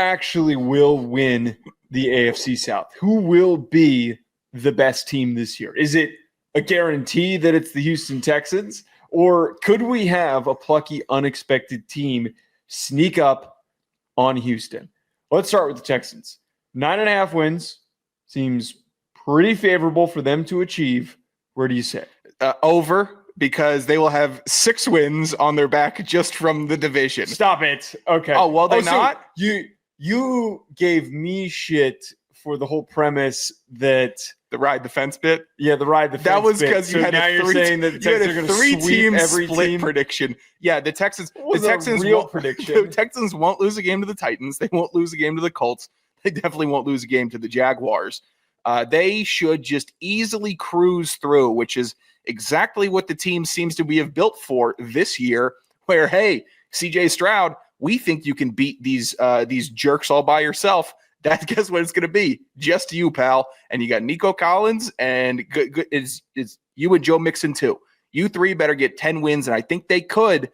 actually will win the AFC South? Who will be the best team this year? Is it a guarantee that it's the Houston Texans? Or could we have a plucky, unexpected team sneak up on Houston? Let's start with the Texans. 9.5 wins seems pretty favorable for them to achieve. Where do you say? Over, because they will have 6 wins on their back just from the division. Stop it. Okay. Oh, well, they're not? So you gave me shit for the whole premise that the ride the fence bit? Yeah, the ride the fence bit. That was because you so had now you're saying that the Texans are going to sweep 3-team every split team? prediction. Yeah, the Texans prediction. The Texans won't lose a game to the Titans. They won't lose a game to the Colts. They definitely won't lose a game to the Jaguars. They should just easily cruise through, which is exactly what the team seems to have built for this year, where, hey, CJ Stroud, we think you can beat these jerks all by yourself. That's guess what it's going to be. Just you, pal. And you got Nico Collins, and it's you and Joe Mixon too. You three better get 10 wins, and I think they could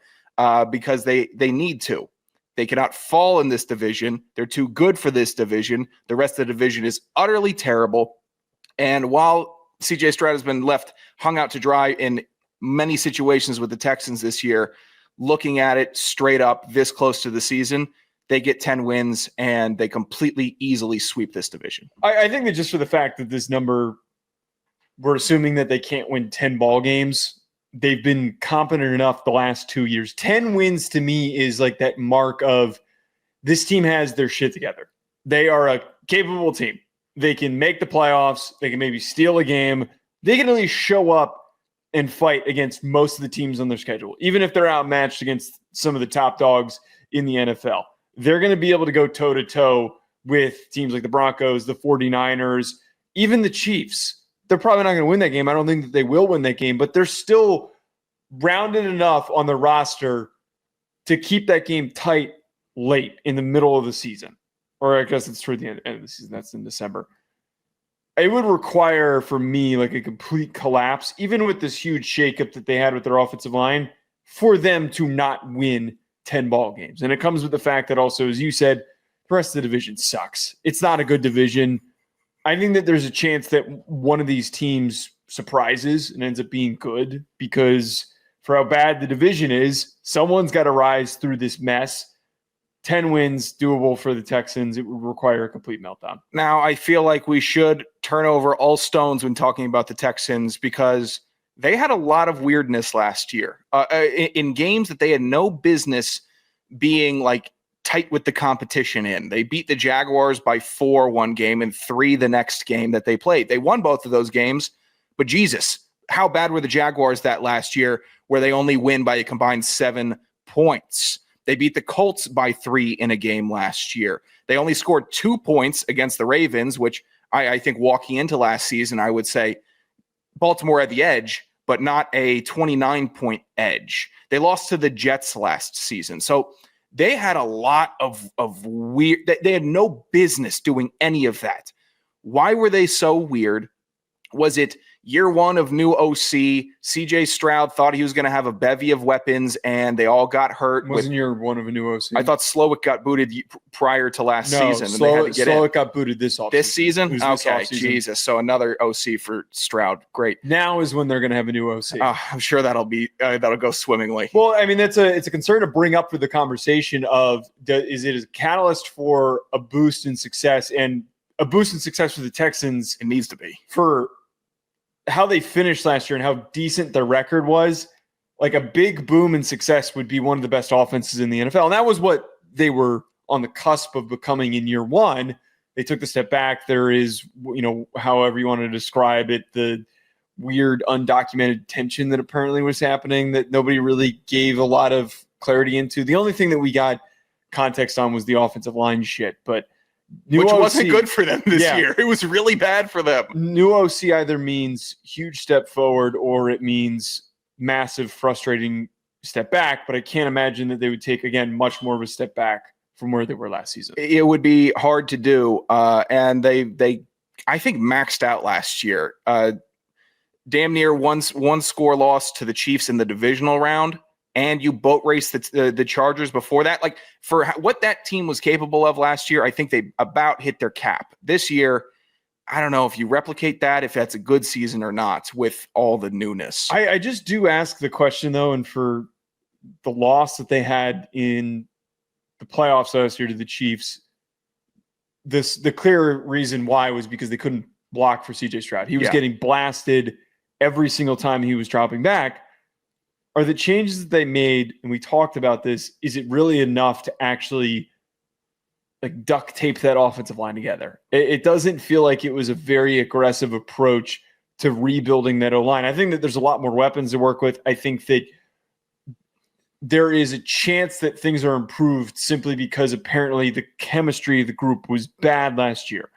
because they need to. They cannot fall in this division. They're too good for this division. The rest of the division is utterly terrible. And while CJ Stroud has been left hung out to dry in many situations with the Texans this year, looking at it straight up this close to the season, they get 10 wins and they completely easily sweep this division. I think that just for the fact that this number, we're assuming that they can't win 10 ball games. They've been competent enough the last 2 years. 10 wins to me is like that mark of this team has their shit together. They are a capable team. They can make the playoffs. They can maybe steal a game. They can at least show up and fight against most of the teams on their schedule, even if they're outmatched against some of the top dogs in the NFL. They're going to be able to go toe-to-toe with teams like the Broncos, the 49ers, even the Chiefs. They're probably not going to win that game. I don't think that they will win that game, but they're still rounded enough on the roster to keep that game tight late in the middle of the season. Or I guess it's toward the end of the season. That's in December. It would require, for me, like a complete collapse, even with this huge shakeup that they had with their offensive line, for them to not win 10 ball games. And it comes with the fact that also, as you said, the rest of the division sucks. It's not a good division. I think that there's a chance that one of these teams surprises and ends up being good, because for how bad the division is, someone's got to rise through this mess. 10 wins, doable for the Texans. It would require a complete meltdown. Now, I feel like we should turn over all stones when talking about the Texans, because they had a lot of weirdness last year in games that they had no business being like tight with the competition in. They beat the Jaguars by 4 one game and 3 the next game that they played. They won both of those games, but Jesus, how bad were the Jaguars that last year where they only win by a combined 7 points? They beat the Colts by 3 in a game last year. They only scored 2 points against the Ravens, which I think walking into last season, I would say Baltimore at the edge, but not a 29-point edge. They lost to the Jets last season. So they had a lot of weird – they had no business doing any of that. Why were they so weird? Was it year one of new OC? CJ Stroud thought he was going to have a bevy of weapons, and they all got hurt. Wasn't year one of a new OC? I thought Slowick got booted prior to last season. And they had to get Slowick got booted this offseason. This season? Okay, Jesus. So another OC for Stroud. Great. Now is when they're going to have a new OC. I'm sure that'll go swimmingly. Well, I mean, it's a concern to bring up for the conversation of is it a catalyst for a boost in success, and a boost in success for the Texans? It needs to be. For how they finished last year and how decent their record was, like a big boom in success would be one of the best offenses in the NFL. And that was what they were on the cusp of becoming in year one. They took the step back. There is, however you want to describe it, the weird undocumented tension that apparently was happening that nobody really gave a lot of clarity into. The only thing that we got context on was the offensive line shit, but which wasn't good for them this year. It was really bad for them. New OC either means huge step forward or it means massive, frustrating step back. But I can't imagine that they would take, again, much more of a step back from where they were last season. It would be hard to do. And they, I think, maxed out last year. Damn near one score loss to the Chiefs in the divisional round. and you boat race the Chargers before that, like for what that team was capable of last year, I think they about hit their cap. This year, I don't know if you replicate that, if that's a good season or not with all the newness. I just do ask the question, though, and for the loss that they had in the playoffs last year to the Chiefs, the clear reason why was because they couldn't block for CJ Stroud. He was getting blasted every single time he was dropping back. Are the changes that they made, and we talked about this, is it really enough to actually like duct tape that offensive line together? It doesn't feel like it was a very aggressive approach to rebuilding that O-line. I think that there's a lot more weapons to work with. I think that there is a chance that things are improved simply because apparently the chemistry of the group was bad last year.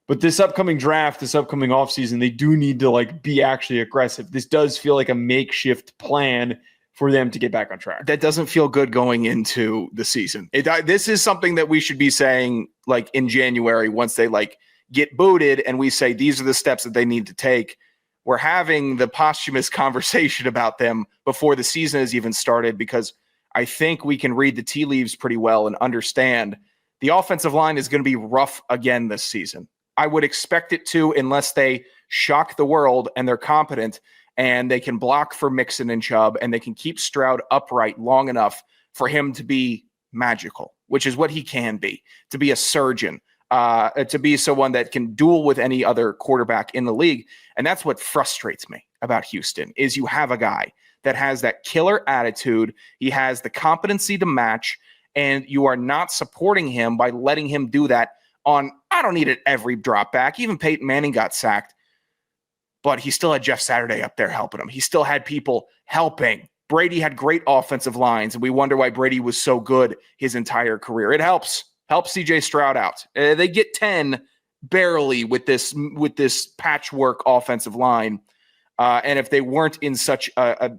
But this upcoming draft, this upcoming offseason, they do need to like be actually aggressive. This does feel like a makeshift plan for them to get back on track. That doesn't feel good going into the season. This is something that we should be saying like in January once they like get booted and we say these are the steps that they need to take. We're having the posthumous conversation about them before the season has even started because I think we can read the tea leaves pretty well and understand the offensive line is going to be rough again this season. I would expect it to, unless they shock the world and they're competent and they can block for Mixon and Chubb and they can keep Stroud upright long enough for him to be magical, which is what he can be, to be a surgeon, to be someone that can duel with any other quarterback in the league. And that's what frustrates me about Houston is you have a guy that has that killer attitude. He has the competency to match, and you are not supporting him by letting him do that on, I don't need it every drop back. Even Peyton Manning got sacked, but he still had Jeff Saturday up there helping him. He still had people helping. Brady had great offensive lines, and we wonder why Brady was so good his entire career. It helps CJ Stroud out. They get 10 barely with this patchwork offensive line. And if they weren't in such a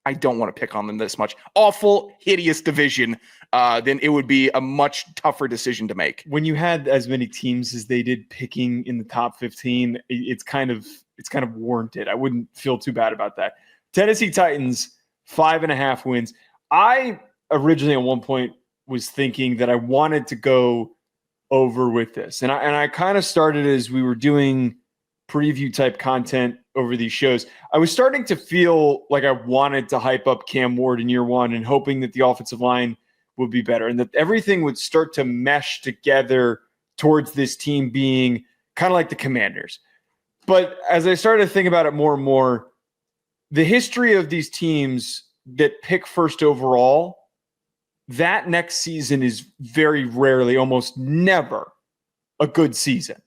I don't want to pick on them this much, awful, hideous division, then it would be a much tougher decision to make. When you had as many teams as they did picking in the top 15, it's kind of warranted. I wouldn't feel too bad about that. Tennessee Titans, 5.5 wins. I originally at one point was thinking that I wanted to go over with this. And I kind of started as we were doing preview type content over these shows. I was starting to feel like I wanted to hype up Cam Ward in year one and hoping that the offensive line would be better and that everything would start to mesh together towards this team being kind of like the Commanders. But as I started to think about it more and more, the history of these teams that pick first overall, that next season is very rarely, almost never, a good season.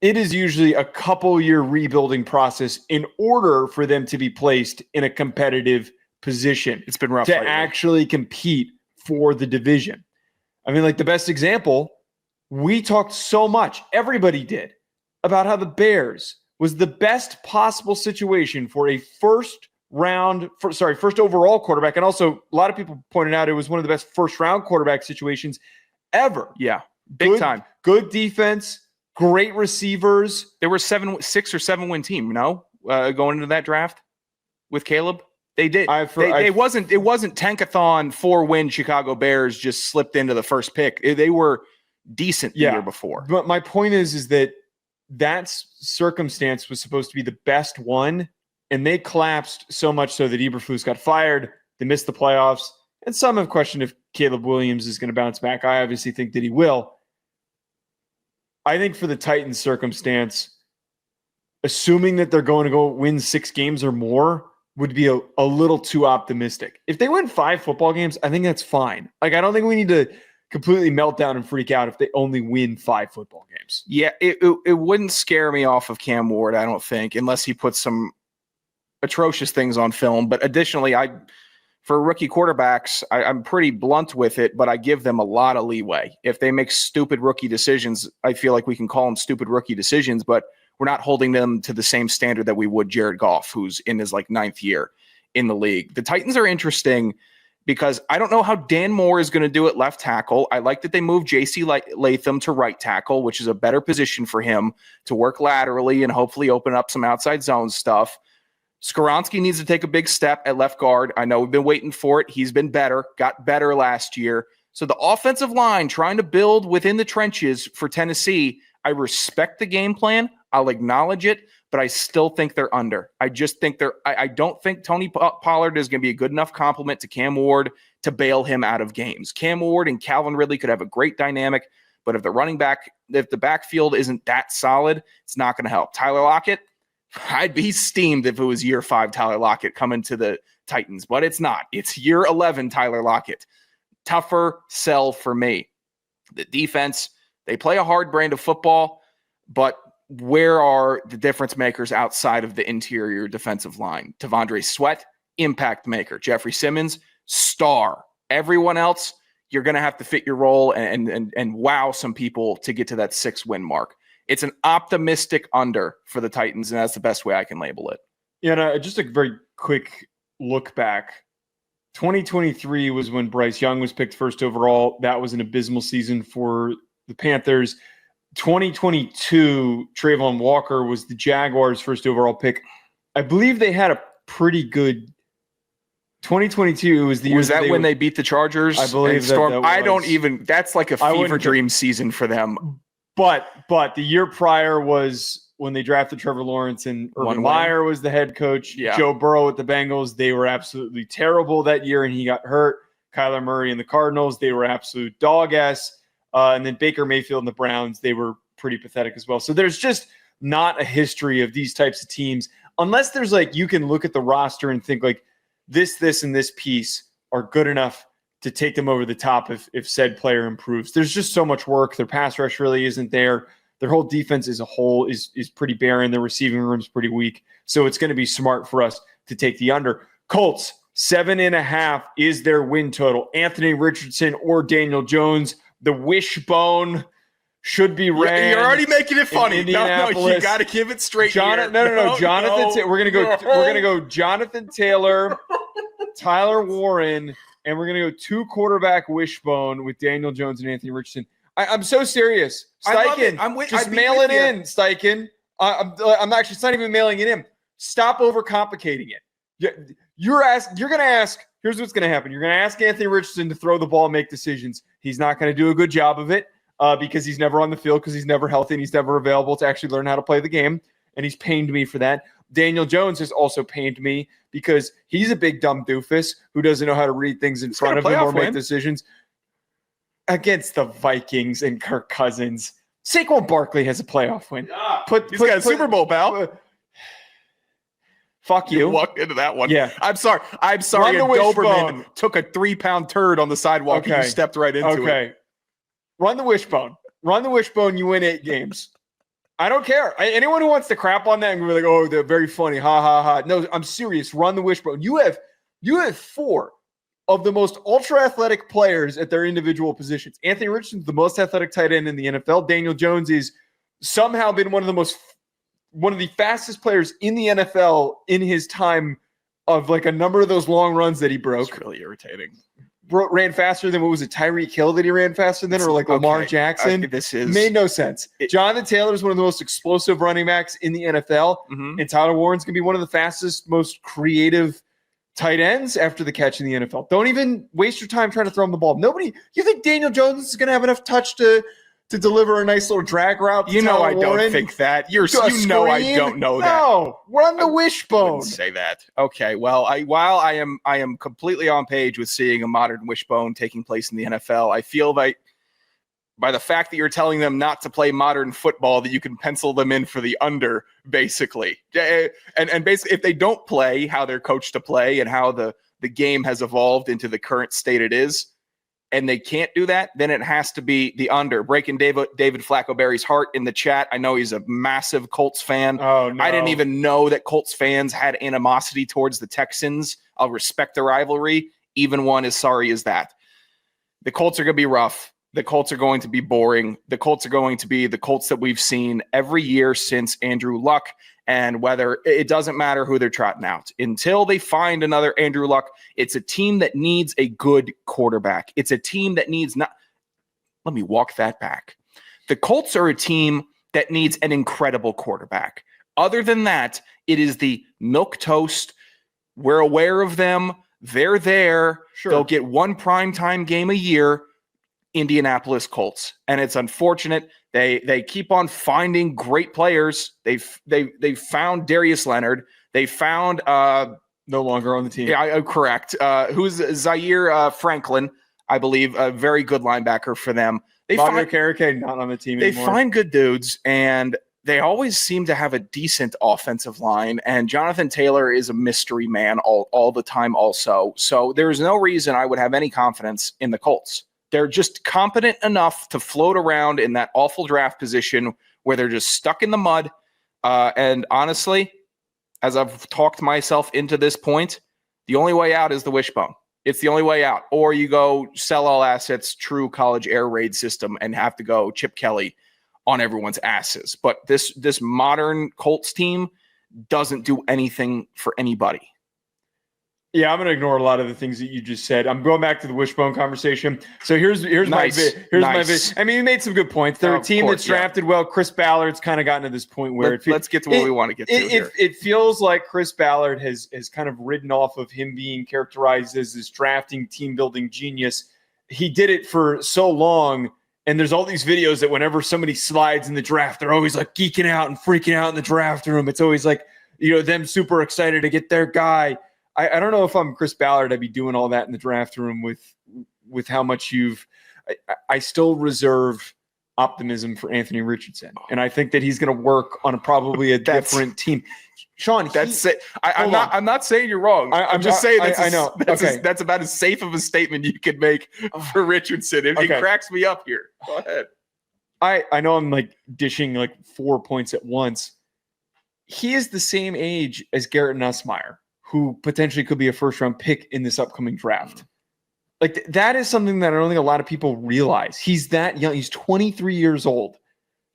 It is usually a couple-year rebuilding process in order for them to be placed in a competitive position. It's been rough to lately. Actually compete for the division. I mean, like the best example, we talked so much, everybody did, about how the Bears was the best possible situation for a first overall quarterback. And also, a lot of people pointed out it was one of the best first-round quarterback situations ever. Yeah, big time. Good defense. Great receivers. There were 6 or 7 win team, going into that draft with Caleb. They did. It wasn't tankathon 4-win Chicago Bears just slipped into the first pick. They were decent the year before. But my point is that circumstance was supposed to be the best one, and they collapsed so much so that Eberflus got fired. They missed the playoffs, and some have questioned if Caleb Williams is going to bounce back. I obviously think that he will. I think for the Titans circumstance, assuming that they're going to go win 6 games or more would be a little too optimistic. If they win 5 football games, I think that's fine. Like, I don't think we need to completely melt down and freak out if they only win 5 football games. Yeah, it wouldn't scare me off of Cam Ward, I don't think, unless he puts some atrocious things on film. But additionally, for rookie quarterbacks, I'm pretty blunt with it, but I give them a lot of leeway. If they make stupid rookie decisions, I feel like we can call them stupid rookie decisions, but we're not holding them to the same standard that we would Jared Goff, who's in his 9th year in the league. The Titans are interesting because I don't know how Dan Moore is going to do at left tackle. I like that they moved J.C. Latham to right tackle, which is a better position for him to work laterally and hopefully open up some outside zone stuff. Skoronski needs to take a big step at left guard. I know we've been waiting for it. He's been better, got better last year. So the offensive line trying to build within the trenches for Tennessee, I respect the game plan. I'll acknowledge it, but I still think they're under. I just think I don't think Tony Pollard is going to be a good enough complement to Cam Ward to bail him out of games. Cam Ward and Calvin Ridley could have a great dynamic, but if the backfield isn't that solid, it's not going to help. Tyler Lockett, I'd be steamed if it was year 5 Tyler Lockett coming to the Titans, but it's not. It's year 11 Tyler Lockett. Tougher sell for me. The defense, they play a hard brand of football, but where are the difference makers outside of the interior defensive line? Tavondre Sweat, impact maker. Jeffrey Simmons, star. Everyone else, you're going to have to fit your role and wow some people to get to that 6-win mark. It's an optimistic under for the Titans, and that's the best way I can label it. Yeah, no, just a very quick look back. 2023 was when Bryce Young was picked first overall. That was an abysmal season for the Panthers. 2022, Trayvon Walker was the Jaguars' first overall pick. I believe they had a pretty good 2022 was the year. Was that when they beat the Chargers? I believe that I don't even. That's like a fever dream season for them. But the year prior was when they drafted Trevor Lawrence and Urban Meyer was the head coach. Yeah. Joe Burrow with the Bengals. They were absolutely terrible that year, and he got hurt. Kyler Murray and the Cardinals. They were absolute dog-ass. And then Baker Mayfield and the Browns. They were pretty pathetic as well. So there's just not a history of these types of teams unless there's like you can look at the roster and think like this, and this piece are good enough to take them over the top if said player improves. There's just so much work. Their pass rush really isn't there. Their whole defense as a whole is pretty barren. Their receiving room is pretty weak. So it's going to be smart for us to take the under. Colts, 7.5 is their win total. Anthony Richardson or Daniel Jones. The wishbone should be ran. You're already making it funny. No, you got to give it straight. Jonathan We're gonna go Jonathan Taylor, Tyler Warren, and we're going to go 2 quarterback wishbone with Daniel Jones and Anthony Richardson. I'm so serious. Steichen, just mail it in, Steichen. I'm actually, it's not even mailing it in. Stop overcomplicating it. You're going to ask, here's what's going to happen. You're going to ask Anthony Richardson to throw the ball and make decisions. He's not going to do a good job of it because he's never on the field, because he's never healthy, and he's never available to actually learn how to play the game. And he's pained me for that. Daniel Jones has also pained me because he's a big dumb doofus who doesn't know how to read things in front of him or make decisions. Against the Vikings and Kirk Cousins, Saquon Barkley has a playoff win. Yeah. He's got a Super Bowl, pal. Fuck you. Walked into that one. Yeah. I'm sorry. Doberman took a 3-pound turd on the sidewalk and you stepped right into it. Run the wishbone. You win 8 games. I don't care. Anyone who wants to crap on that and be like, oh, they're very funny. Ha, ha, ha. No, I'm serious. Run the wishbone. You have 4 of the most ultra-athletic players at their individual positions. Anthony Richardson's the most athletic tight end in the NFL. Daniel Jones is somehow been one of the fastest players in the NFL in his time of like a number of those long runs that he broke. It's really irritating. Ran faster than, what was it, Tyreek Hill that he ran faster than, or like Lamar Jackson? Made no sense. Jonathan Taylor is one of the most explosive running backs in the NFL, and Tyler Warren's going to be one of the fastest, most creative tight ends after the catch in the NFL. Don't even waste your time trying to throw him the ball. You think Daniel Jones is going to have enough touch to deliver a nice little drag route? I don't think that. I don't know that. No, run the wishbone. I wouldn't say that. Okay, well, while I am completely on page with seeing a modern wishbone taking place in the NFL, I feel like by the fact that you're telling them not to play modern football, that you can pencil them in for the under, basically. And basically, if they don't play how they're coached to play and how the game has evolved into the current state it is, and they can't do that, then it has to be the under. Breaking David Flacco-Berry's heart in the chat. I know he's a massive Colts fan. Oh, no. I didn't even know that Colts fans had animosity towards the Texans. I'll respect the rivalry, even one as sorry as that. The Colts are going to be rough. The Colts are going to be boring. The Colts are going to be the Colts that we've seen every year since Andrew Luck. And whether it doesn't matter who they're trotting out until they find another Andrew Luck, it's a team that needs a good quarterback. It's a team that needs not. Let me walk that back. The Colts are a team that needs an incredible quarterback. Other than that, it is the milk toast. We're aware of them. They're there. Sure. They'll get one primetime game a year. Indianapolis Colts. And it's unfortunate. They keep on finding great players. They found Darius Leonard. They found no longer on the team. Yeah, correct. Who's Zaire Franklin, I believe, a very good linebacker for them. They find Carrick not on the team anymore. They find good dudes, and they always seem to have a decent offensive line. And Jonathan Taylor is a mystery man all the time also. So there's no reason I would have any confidence in the Colts. They're just competent enough to float around in that awful draft position where they're just stuck in the mud. And honestly, as I've talked myself into this point, the only way out is the wishbone. It's the only way out. Or you go sell all assets, true college air raid system, and have to go Chip Kelly on everyone's asses. But this modern Colts team doesn't do anything for anybody. Yeah, I'm going to ignore a lot of the things that you just said. I'm going back to the wishbone conversation. So here's nice. my vid. I mean, you made some good points. They're a team that's drafted well. Chris Ballard's kind of gotten to this point where let's get to what we want to get to here. It feels like Chris Ballard has kind of ridden off of him being characterized as this drafting, team-building genius. He did it for so long, and there's all these videos that whenever somebody slides in the draft, they're always like geeking out and freaking out in the draft room. It's always like, them super excited to get their guy. I don't know if I'm Chris Ballard, I'd be doing all that in the draft room with how much I still reserve optimism for Anthony Richardson. And I think that he's going to work on probably a different team. Sean, I'm not saying you're wrong. I'm just saying that's about as safe of a statement you could make for Richardson. It cracks me up here. Go ahead. I know I'm like dishing like 4 points at once. He is the same age as Garrett Nussmeier, who potentially could be a first-round pick in this upcoming draft. Like, that is something that I don't think a lot of people realize. He's that young. He's 23 years old.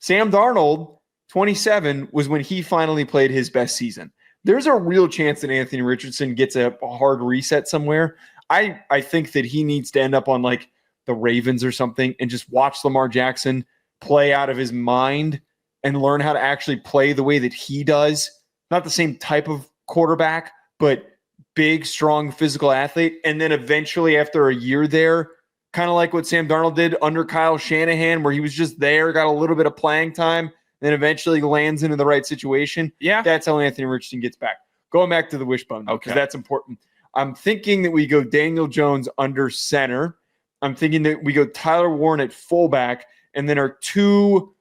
Sam Darnold, 27, was when he finally played his best season. There's a real chance that Anthony Richardson gets a hard reset somewhere. I think that he needs to end up on, like, the Ravens or something and just watch Lamar Jackson play out of his mind and learn how to actually play the way that he does. Not the same type of quarterback, but big, strong, physical athlete. And then eventually after a year there, kind of like what Sam Darnold did under Kyle Shanahan, where he was just there, got a little bit of playing time, then eventually lands into the right situation. Yeah. That's how Anthony Richardson gets back. Going back to the wishbone, because that's important. I'm thinking that we go Daniel Jones under center. I'm thinking that we go Tyler Warren at fullback, and then our two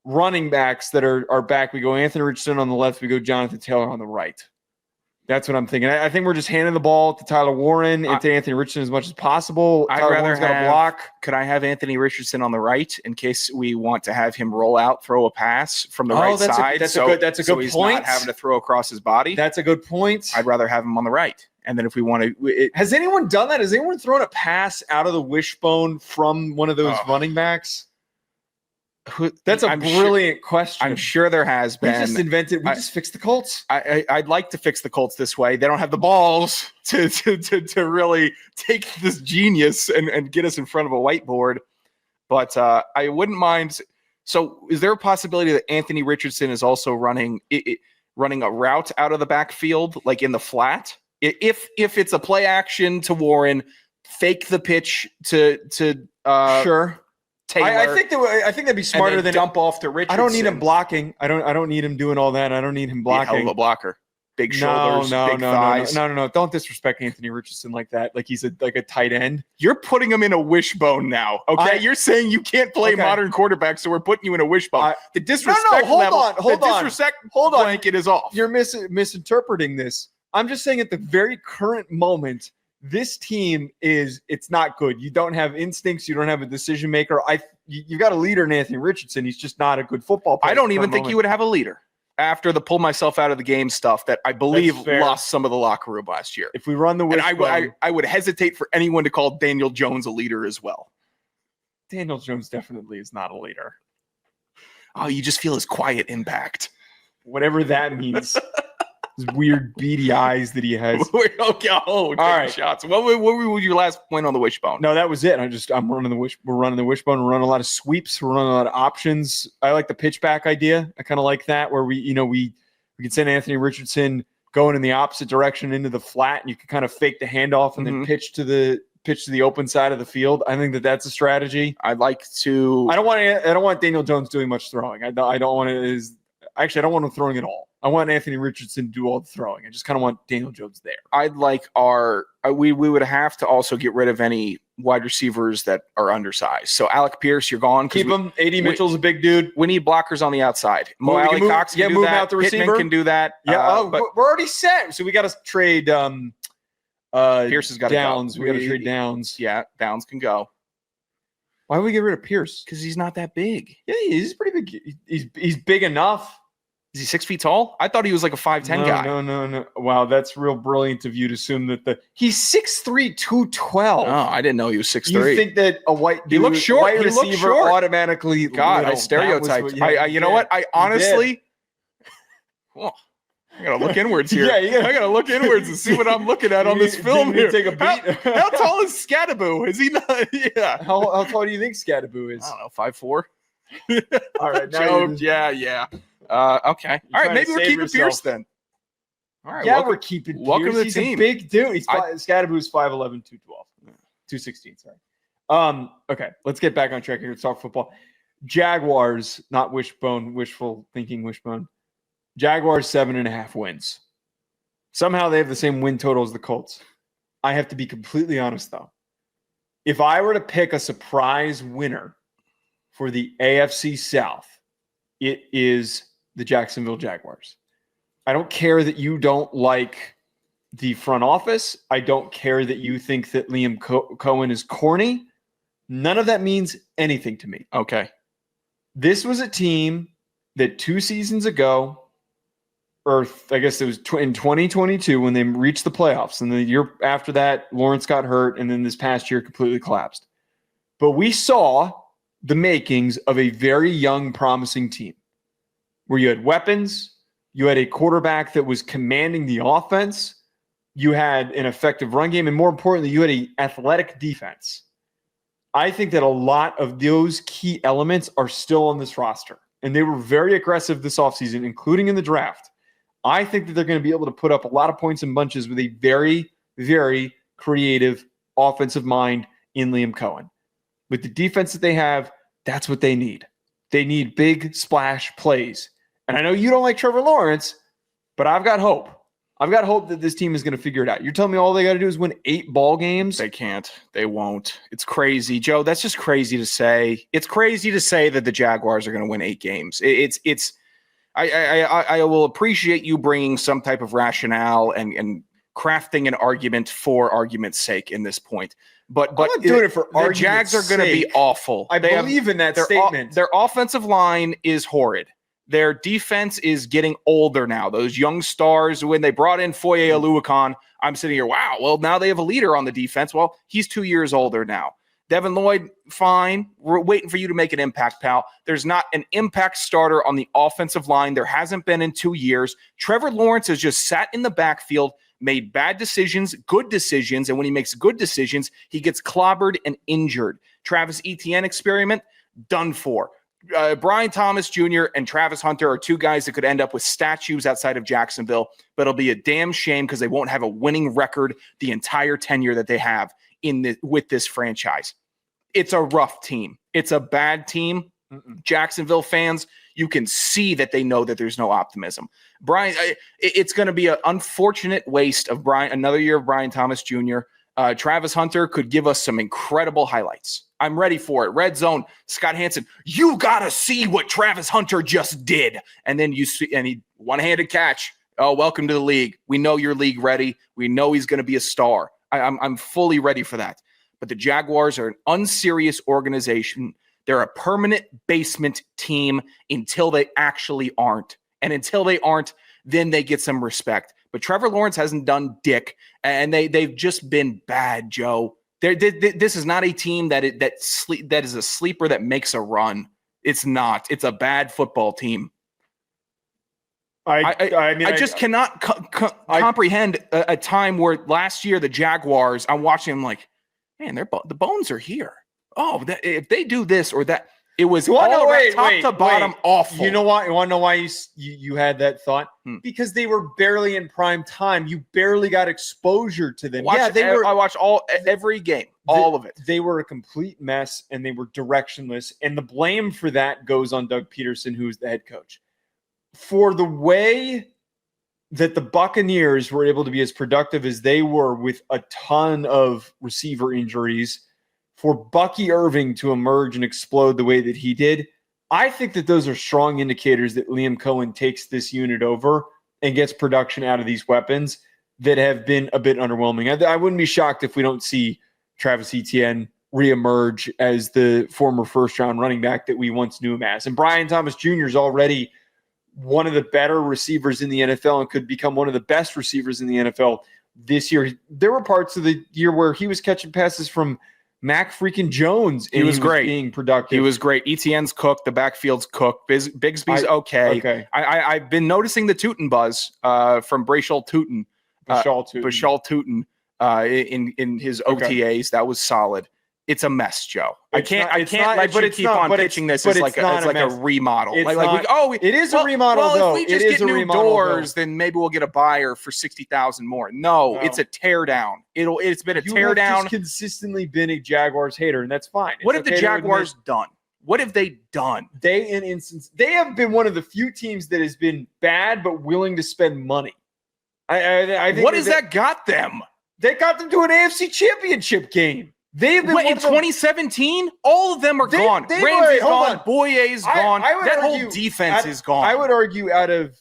running backs that are back, we go Anthony Richardson on the left, we go Jonathan Taylor on the right. That's what I'm thinking. I think we're just handing the ball to Tyler Warren and to Anthony Richardson as much as possible. Tyler Warren's got a block. Could I have Anthony Richardson on the right in case we want to have him roll out, throw a pass from the right side? That's a good point. He's not having to throw across his body. That's a good point. I'd rather have him on the right. And then if we want to, has anyone done that? Has anyone thrown a pass out of the wishbone from one of those running backs? That's a brilliant question. I'm sure there has been. We just fixed the Colts. I'd like to fix the Colts this way. They don't have the balls to really take this genius and get us in front of a whiteboard. But I wouldn't mind. So is there a possibility that Anthony Richardson is also running a route out of the backfield, like in the flat? If it's a play action to Warren, fake the pitch to sure. Taylor, I think that'd be smarter than dump off to Richardson. I don't need him blocking. I don't need him doing all that. I don't need him blocking. Hell of a blocker. Big shoulders, big thighs. No. Don't disrespect Anthony Richardson like that. Like he's a tight end. You're putting him in a wishbone now. Okay, you're saying you can't play modern quarterback, so we're putting you in a wishbone. The disrespect hold on. Blanket is off. You're misinterpreting this. I'm just saying at the very current moment, this team it's not good. You don't have instincts. You don't have a decision maker. You got a leader in Anthony Richardson. He's just not a good football player. I don't even think you would have a leader after the pull myself out of the game stuff that I believe lost some of the locker room last year. If we run the wishbone, I would hesitate for anyone to call Daniel Jones a leader as well. Daniel Jones definitely is not a leader. Oh, you just feel his quiet impact. Whatever that means. His weird beady eyes that he has. Okay, all right. Shots. What was your last point on the wishbone? No, that was it. I'm running the wishbone. We're running the wishbone. We're running a lot of sweeps. We're running a lot of options. I like the pitch back idea. I kind of like that, where we can send Anthony Richardson going in the opposite direction into the flat, and you can kind of fake the handoff and then pitch to the open side of the field. I think that's a strategy. I'd like to. I don't want Daniel Jones doing much throwing. I don't want it. Actually, I don't want him throwing at all. I want Anthony Richardson to do all the throwing. I just kind of want Daniel Jones there. I'd like we would have to also get rid of any wide receivers that are undersized. So Alec Pierce, you're gone. Keep him. A.D. Mitchell's a big dude. We need blockers on the outside. Mo Alley Cox can do that. Out the receiver. Pittman can do that. Yeah, but we're already set. So we got to trade. Pierce has got Downs. To go. We got to trade Downs. Yeah, Downs can go. Why would we get rid of Pierce? Because he's not that big. Yeah, he's pretty big. He's big enough. Is he 6 feet tall? I thought he was like a 5'10" guy. No. Wow, that's real brilliant of you to assume that he's 6'3", 212. Oh, I didn't know he was 6'3". You think that a white dude, he looks short. White receiver automatically? God, I stereotyped. You know what? I honestly. Well, I gotta look inwards here. I gotta look inwards and see what I'm looking at on this film here. Take a beat. How tall is Scattaboo? Is he not? Yeah. How tall do you think Scattaboo is? I don't know, 5'4". All right, joke. Yeah. Okay. All right, maybe we're keeping yourself. Pierce then. All right. Yeah, we're keeping Pierce. Welcome to the He's team. A big dude. Scattaboo's 5'11", 212. 216, sorry. Okay, let's get back on track here. Let's talk football. Jaguars, not wishful thinking wishbone. Jaguars 7.5 wins. Somehow they have the same win total as the Colts. I have to be completely honest, though. If I were to pick a surprise winner for the AFC South, it is the Jacksonville Jaguars. I don't care that you don't like the front office. I don't care that you think that Liam Cohen is corny. None of that means anything to me. Okay. This was a team that 2 seasons ago, or I guess it was in 2022 when they reached the playoffs, and the year after that, Lawrence got hurt, and then this past year completely collapsed. But we saw the makings of a very young, promising team where you had weapons, you had a quarterback that was commanding the offense, you had an effective run game, and more importantly, you had an athletic defense. I think that a lot of those key elements are still on this roster, and they were very aggressive this offseason, including in the draft. I think that they're going to be able to put up a lot of points in bunches with a very, very creative offensive mind in Liam Cohen. With the defense that they have, that's what they need. They need big splash plays. And I know you don't like Trevor Lawrence, but I've got hope. I've got hope that this team is going to figure it out. You're telling me all they got to do is win 8 ball games? They can't. They won't. It's crazy. Joe, that's just crazy to say. It's crazy to say that the Jaguars are going to win 8 games. I will appreciate you bringing some type of rationale and crafting an argument for argument's sake in this point. But I'm not doing it for the Jags are going to be awful. I believe in that statement. Their offensive line is horrid. Their defense is getting older now. Those young stars, when they brought in Foye Oluokun, I'm sitting here, wow, well, now they have a leader on the defense. Well, he's 2 years older now. Devin Lloyd, fine. We're waiting for you to make an impact, pal. There's not an impact starter on the offensive line. There hasn't been in 2 years. Trevor Lawrence has just sat in the backfield, made bad decisions, good decisions, and when he makes good decisions, he gets clobbered and injured. Travis Etienne experiment, done for. Brian Thomas Jr. and Travis Hunter are 2 guys that could end up with statues outside of Jacksonville, but it'll be a damn shame because they won't have a winning record the entire tenure that they have with this franchise. It's a rough team. It's a bad team. Jacksonville fans, you can see that they know that there's no optimism. Brian, it's going to be an unfortunate waste of another year of Brian Thomas Jr. Travis Hunter could give us some incredible highlights. I'm ready for it. Red zone, Scott Hansen, you got to see what Travis Hunter just did. And then you see, and he one-handed catch. Oh, welcome to the league. We know you're league ready. We know he's going to be a star. I'm fully ready for that. But the Jaguars are an unserious organization. They're a permanent basement team until they actually aren't. And until they aren't, then they get some respect. But Trevor Lawrence hasn't done dick, and they've just been bad, Joe. This is not a team that is a sleeper that makes a run. It's not. It's a bad football team. I just cannot comprehend a time where last year the Jaguars, I'm watching them like, man, the bones are here. Oh, if they do this or that, it was top to bottom awful. You know why? You want to know why you had that thought? Because they were barely in prime time. You barely got exposure to them. I watched every game, all of it. They were a complete mess and they were directionless. And the blame for that goes on Doug Peterson, who's the head coach. For the way that the Buccaneers were able to be as productive as they were with a ton of receiver injuries, for Bucky Irving to emerge and explode the way that he did, I think that those are strong indicators that Liam Cohen takes this unit over and gets production out of these weapons that have been a bit underwhelming. I wouldn't be shocked if we don't see Travis Etienne reemerge as the former first-round running back that we once knew him as. And Brian Thomas Jr. is already one of the better receivers in the NFL and could become one of the best receivers in the NFL this year. There were parts of the year where he was catching passes from Mac freaking Jones. He was great. Being productive. He was great. Etienne's cooked. The backfield's cooked. Bigsby's okay. I've been noticing the Tootin buzz from Brashal Tootin. Bashal Tootin in his OTAs. That was solid. It's a mess, Joe. I can't let you keep on pitching this as like a remodel. It is a remodel, though. If we just get new doors, then maybe we'll get a buyer for $60,000 more. No, it's a tear down. It's been a tear down. You've just consistently been a Jaguars hater, and that's fine. What have the Jaguars done? What have they done? They have been one of the few teams that has been bad but willing to spend money. I think what has that got them? They got them to an AFC Championship game. They've been in 2017. All of them are gone. Ramsey's gone. Boye's gone. That whole defense is gone. I would argue out of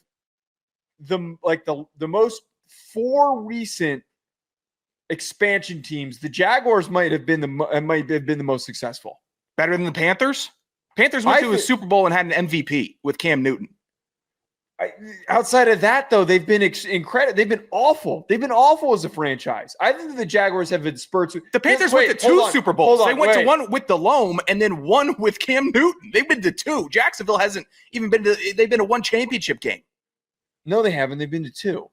the most 4 recent expansion teams, the Jaguars might have been the most successful. Better than the Panthers. Panthers went to a Super Bowl and had an MVP with Cam Newton. Outside of that, though, they've been incredible. They've been awful. They've been awful as a franchise. I think the Jaguars have been spurts. The Panthers went to 2 Super Bowls. They went to one with DeLeone and then one with Cam Newton. They've been to 2. Jacksonville hasn't even been to. They've been to 1 championship game. No, they haven't. They've been to 2.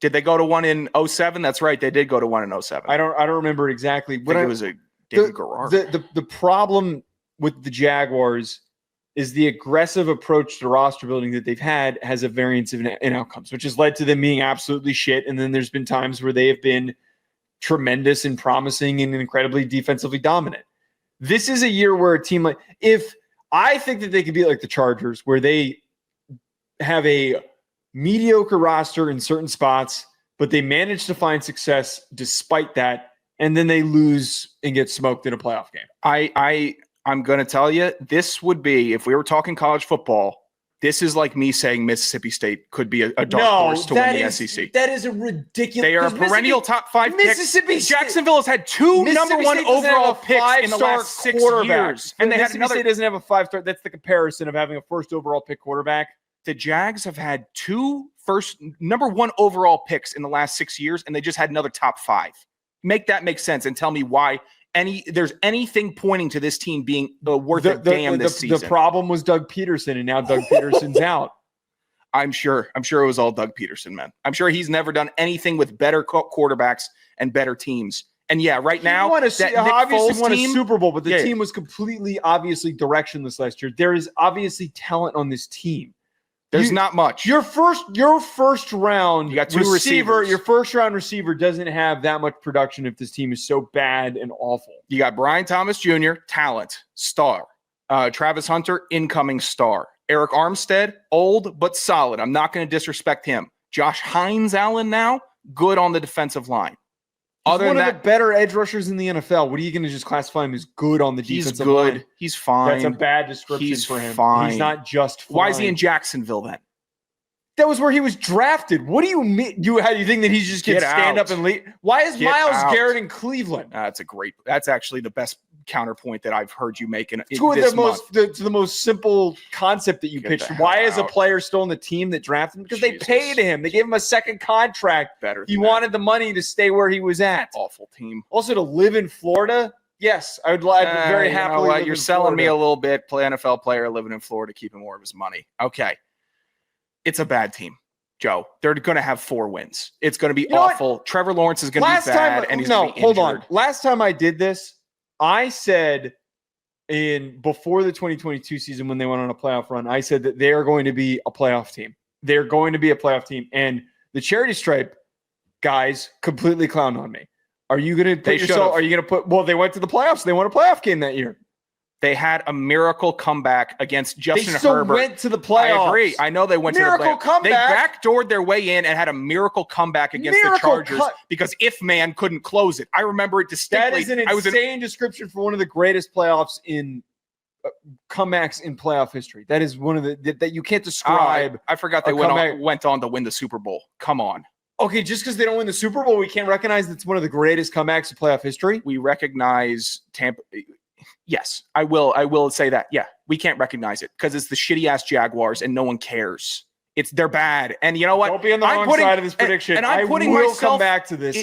Did they go to 1 in 2007? That's right. They did go to 1 in 2007. I don't remember exactly. But it was a David Garrard. The problem with the Jaguars is the aggressive approach to roster building that they've had has a variance in outcomes, which has led to them being absolutely shit. And then there's been times where they have been tremendous and promising and incredibly defensively dominant. This is a year where a team I think that they could be like the Chargers, where they have a mediocre roster in certain spots, but they manage to find success despite that. And then they lose and get smoked in a playoff game. I'm going to tell you, this would be, if we were talking college football, this is like me saying Mississippi State could be a dark horse to win the SEC. That is a ridiculous. They are a perennial top 5 pick. Jacksonville has had 2 number 1 overall picks in the last 6 years. And Mississippi State doesn't have a 5-star. That's the comparison of having a first overall pick quarterback. The Jags have had 2 number 1 overall picks in the last 6 years, and they just had another top 5. Make that make sense and tell me why there's anything pointing to this team being worth a damn this season. The problem was Doug Peterson, and now Doug Peterson's out. I'm sure it was all Doug Peterson, man. I'm sure he's never done anything with better quarterbacks and better teams. And yeah, right now, won a Super Bowl, but the team was completely, obviously directionless last year. There is obviously talent on this team. There's not much. Your first round, you got 2 receivers. Your first round receiver doesn't have that much production if this team is so bad and awful. You got Brian Thomas Jr., talent, star. Travis Hunter, incoming star. Eric Armstead, old but solid. I'm not going to disrespect him. Josh Hines Allen now, good on the defensive line. He's one of the better edge rushers in the NFL. What are you going to just classify him as good on the defensive line? He's good. He's fine. That's a bad description for him. Fine. He's not just fine. Why is he in Jacksonville then? That was where he was drafted. What do you mean? How do you think that he just gets stand up and leave? Why is Myles Garrett in Cleveland? That's actually the best counterpoint that I've heard you make in the most simple concept that you pitched. Why is a player still on the team that drafted him? Because they paid him. They gave him a second contract. He wanted the money to stay where he was at. Awful team. Also, to live in Florida. Yes, I would very happily. You're selling me a little bit. Play NFL player living in Florida, keeping more of his money. Okay. It's a bad team. Joe. They're going to have 4 wins. It's going to be You know awful. Trevor Lawrence is going to be bad, and he's going to be injured. Hold on. Last time I did this, I said before the 2022 season when they went on a playoff run, I said that they are going to be a playoff team. They're going to be a playoff team. And the charity stripe guys completely clowned on me. Are you going to they went to the playoffs. They won a playoff game that year. They had a miracle comeback against Justin They still Herbert. went to the playoffs. I agree. I know they went to the playoffs. Comeback. They backdoored their way in and had a miracle comeback against the Chargers because If Man couldn't close it. I remember it distinctly. That is an insane description for one of the greatest playoffs in comebacks in playoff history. That is one of the that you can't describe. I forgot they went on to win the Super Bowl. Come on. Okay, just because they don't win the Super Bowl, we can't recognize that's one of the greatest comebacks in playoff history. We recognize Tampa. Yes, I will say that. Yeah, we can't recognize it because it's the shitty ass Jaguars and no one cares. They're bad. And you know what? Don't be on the wrong side of this prediction. And I'm putting myself, come back to this.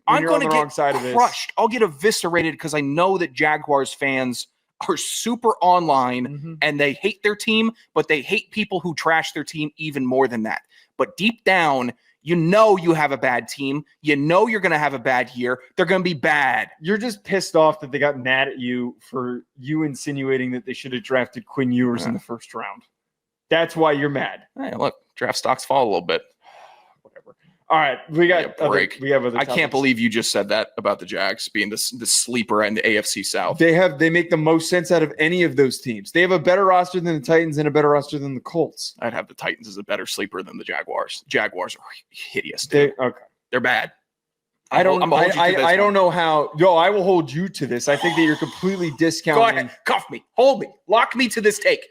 I'm going to get side crushed. I'll get eviscerated because I know that Jaguars fans are super online and they hate their team, but they hate people who trash their team even more than that. But deep down, you know you have a bad team. You know you're going to have a bad year. They're going to be bad. You're just pissed off that they got mad at you for you insinuating that they should have drafted Quinn Ewers in the first round. That's why you're mad. Hey, look, draft stocks fall a little bit. Whatever. All right, we got a break. We have other I topics. can't believe you just said that about the Jags being the sleeper in the AFC South. They make the most sense out of any of those teams. They have a better roster than the Titans and a better roster than the Colts. I'd have the Titans as a better sleeper than the Jaguars. Jaguars are hideous. They're bad. I don't know how. I will hold you to this. I think that you're completely discounting. Go ahead, cuff me, hold me, lock me to this take.